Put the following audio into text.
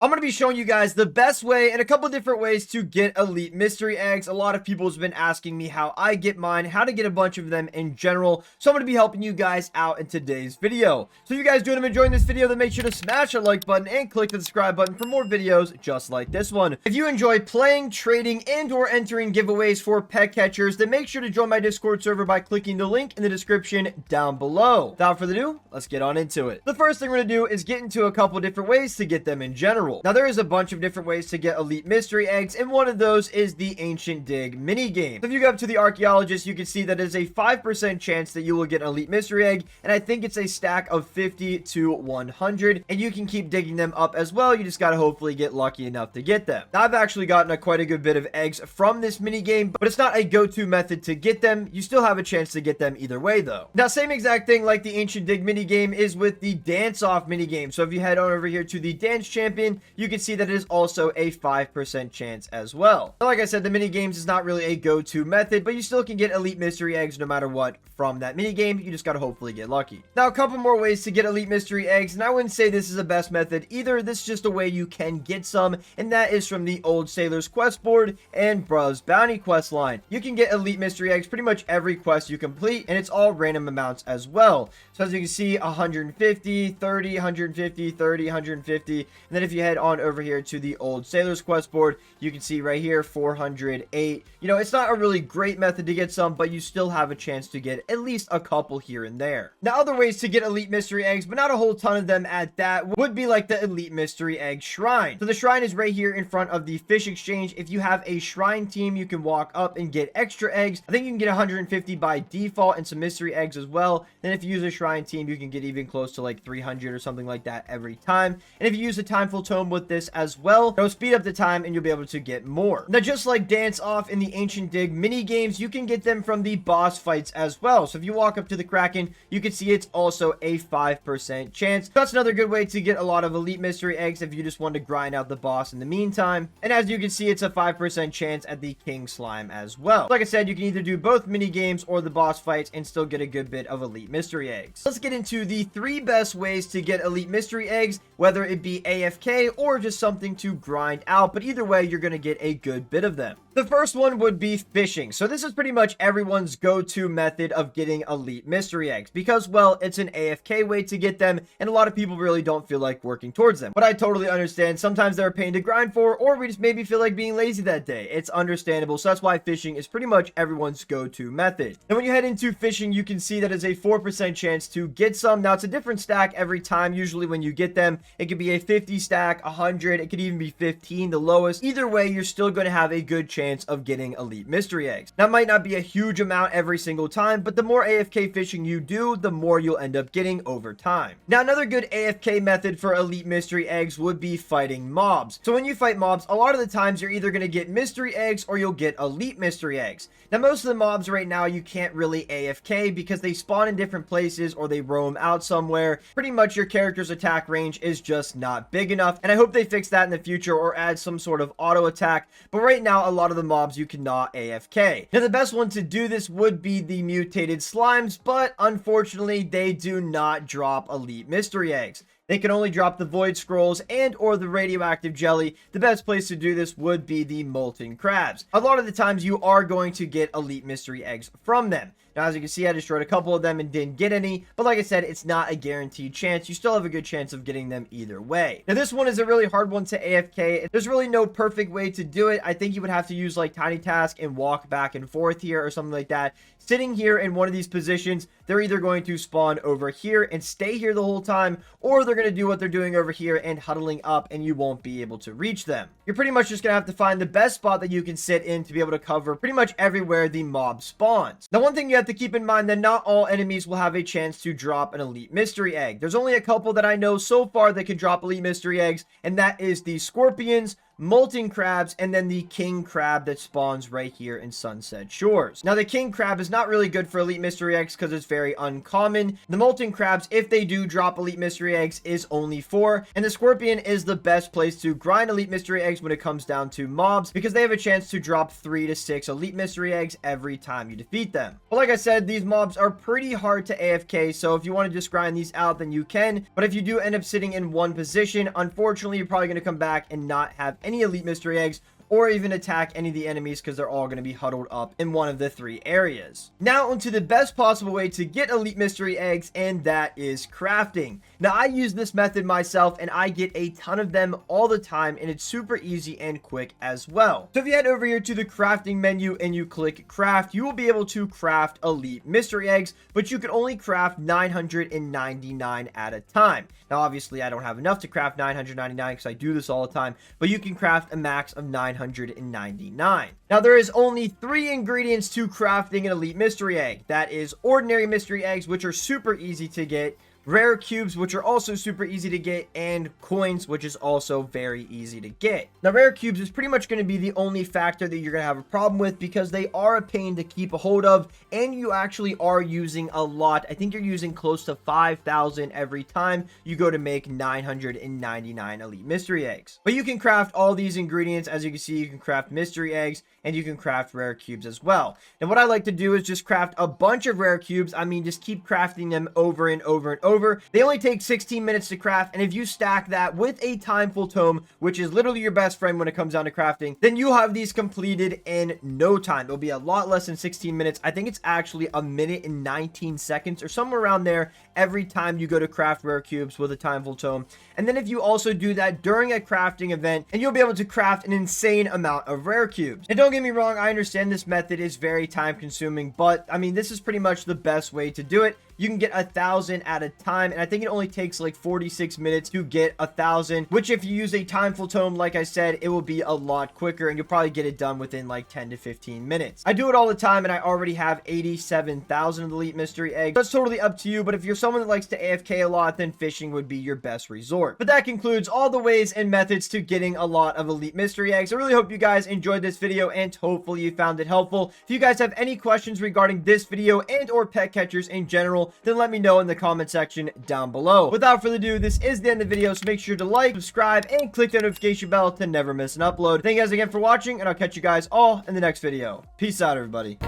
I'm going to be showing you guys the best way and a couple different ways to get elite mystery eggs. A lot of people have been asking me how I get mine, how to get a bunch of them in general. So I'm going to be helping you guys out in today's video. So if you guys do end up enjoying this video, then make sure to smash that like button and click the subscribe button for more videos just like this one. If you enjoy playing, trading, and or entering giveaways for pet catchers, then make sure to join my Discord server by clicking the link in the description down below. Without further ado, let's get on into it. The first thing we're going to do is get into a couple different ways to get them in general. Now, there is a bunch of different ways to get elite mystery eggs, and one of those is the ancient dig mini game. So if you go up to the archaeologist, you can see that is a 5% chance that you will get an elite mystery egg, and I think it's a stack of 50 to 100, and you can keep digging them up as well. You just gotta hopefully get lucky enough to get them. Now, I've actually gotten quite a good bit of eggs from this mini game, but it's not a go-to method to get them. You still have a chance to get them either way, though. Now, same exact thing like the ancient dig mini game is with the dance off mini game. So if you head on over here to the dance champion, you can see that it is also a 5% chance as well. Now, like I said, the mini games is not really a go-to method, but you still can get elite mystery eggs no matter what from that mini game. You just gotta hopefully get lucky. Now, a couple more ways to get elite mystery eggs, and I wouldn't say this is the best method either. This is just a way you can get some, and that is from the Old Sailor's Quest board and Bruh's Bounty Quest line. You can get elite mystery eggs pretty much every quest you complete, and it's all random amounts as well. So as you can see, 150, 30, 150, 30, 150, and then if you head on over here to the Old Sailor's Quest board, you can see right here 408. You know, it's not a really great method to get some, but you still have a chance to get at least a couple here and there. Now, other ways to get elite mystery eggs, but not a whole ton of them at that, would be like the elite mystery egg shrine. So the shrine is right here in front of the fish exchange. If you have a shrine team, you can walk up and get extra eggs. I think you can get 150 by default and some mystery eggs as well. Then if you use a shrine team, you can get even close to like 300 or something like that every time. And if you use a timeful tome with this as well, it'll speed up the time and you'll be able to get more. Now, just like dance off in the ancient dig mini games, you can get them from the boss fights as well. So if you walk up to the Kraken, you can see it's also a 5% chance. So that's another good way to get a lot of elite mystery eggs if you just want to grind out the boss in the meantime. And as you can see, it's a 5% chance at the king slime as well. Like I said, you can either do both mini games or the boss fights and still get a good bit of elite mystery eggs. Let's get into the 3 best ways to get elite mystery eggs, whether it be AFK or just something to grind out, but either way, you're going to get a good bit of them. The first one would be fishing. So this is pretty much everyone's go-to method of getting elite mystery eggs because, well, it's an AFK way to get them, and a lot of people really don't feel like working towards them. But I totally understand. Sometimes they're a pain to grind for, or we just maybe feel like being lazy that day. It's understandable. So that's why fishing is pretty much everyone's go-to method. And when you head into fishing, you can see that it's a 4% chance to get some. Now, it's a different stack every time. Usually when you get them, it could be a 50 stack, 100. It could even be 15, the lowest. Either way, you're still going to have a good chance of getting elite mystery eggs. That might not be a huge amount every single time, but the more AFK fishing you do, the more you'll end up getting over time. Now, another good AFK method for elite mystery eggs would be fighting mobs. So when you fight mobs, a lot of the times you're either going to get mystery eggs or you'll get elite mystery eggs. Now, most of the mobs right now, you can't really AFK because they spawn in different places or they roam out somewhere. Pretty much your character's attack range is just not big enough, and I hope they fix that in the future or add some sort of auto attack. But right now, a lot of the mobs you cannot AFK. Now, the best one to do this would be the mutated slimes, but unfortunately, they do not drop elite mystery eggs. They can only drop the void scrolls and or the radioactive jelly. The best place to do this would be the molten crabs. A lot of the times you are going to get elite mystery eggs from them. Now, as you can see, I destroyed a couple of them and didn't get any, but like I said, it's not a guaranteed chance. You still have a good chance of getting them either way. Now, this one is a really hard one to AFK. There's really no perfect way to do it. I think you would have to use like Tiny Task and walk back and forth here or something like that. Sitting here in one of these positions, they're either going to spawn over here and stay here the whole time, or they're going to do what they're doing over here and huddling up and you won't be able to reach them. You're pretty much just going to have to find the best spot that you can sit in to be able to cover pretty much everywhere the mob spawns. Now, one thing you have to keep in mind that not all enemies will have a chance to drop an elite mystery egg. There's only a couple that I know so far that can drop elite mystery eggs, and that is the scorpions, molten crabs, and then the king crab that spawns right here in Sunset Shores. Now, the king crab is not really good for elite mystery eggs because it's very uncommon. The molten crabs, if they do drop elite mystery eggs, is only 4, and the scorpion is the best place to grind elite mystery eggs when it comes down to mobs, because they have a chance to drop 3 to 6 elite mystery eggs every time you defeat them. But like I said, these mobs are pretty hard to AFK, so if you want to just grind these out, then you can. But if you do end up sitting in one position, unfortunately, you're probably going to come back and not have any elite mystery eggs, or even attack any of the enemies because they're all going to be huddled up in one of the 3 areas. Now onto the best possible way to get elite mystery eggs, and that is crafting. Now, I use this method myself and I get a ton of them all the time, and it's super easy and quick as well. So if you head over here to the crafting menu and you click craft, you will be able to craft elite mystery eggs, but you can only craft 999 at a time. Now obviously I don't have enough to craft 999 because I do this all the time, but you can craft a max of 999. Now, there is only 3 ingredients to crafting an elite mystery egg. That is ordinary mystery eggs, which are super easy to get, rare cubes, which are also super easy to get, and coins, which is also very easy to get. Now, rare cubes is pretty much going to be the only factor that you're going to have a problem with because they are a pain to keep a hold of, and you actually are using a lot. I think you're using close to 5,000 every time you go to make 999 elite mystery eggs. But you can craft all these ingredients. As you can see, you can craft mystery eggs, and you can craft rare cubes as well. And what I like to do is just craft a bunch of rare cubes. I mean, just keep crafting them over and over and over. They only take 16 minutes to craft, and if you stack that with a timeful tome, which is literally your best friend when it comes down to crafting, then you'll have these completed in no time. It'll be a lot less than 16 minutes. I think it's actually a minute and 19 seconds or somewhere around there every time you go to craft rare cubes with a timeful tome. And then if you also do that during a crafting event, and you'll be able to craft an insane amount of rare cubes. And don't get me wrong, I understand this method is very time consuming, but I mean, this is pretty much the best way to do it. You can get 1,000 at a time, and I think it only takes like 46 minutes to get 1,000, which if you use a timeful tome, like I said, it will be a lot quicker, and you'll probably get it done within like 10 to 15 minutes. I do it all the time, and I already have 87,000 elite mystery eggs. That's totally up to you, but if you're someone that likes to AFK a lot, then fishing would be your best resort. But that concludes all the ways and methods to getting a lot of elite mystery eggs. I really hope you guys enjoyed this video, and hopefully you found it helpful. If you guys have any questions regarding this video and or pet catchers in general, then let me know in the comment section down below. Without further ado, this is the end of the video, so make sure to like, subscribe, and click the notification bell to never miss an upload. Thank you guys again for watching, and I'll catch you guys all in the next video. Peace out, everybody.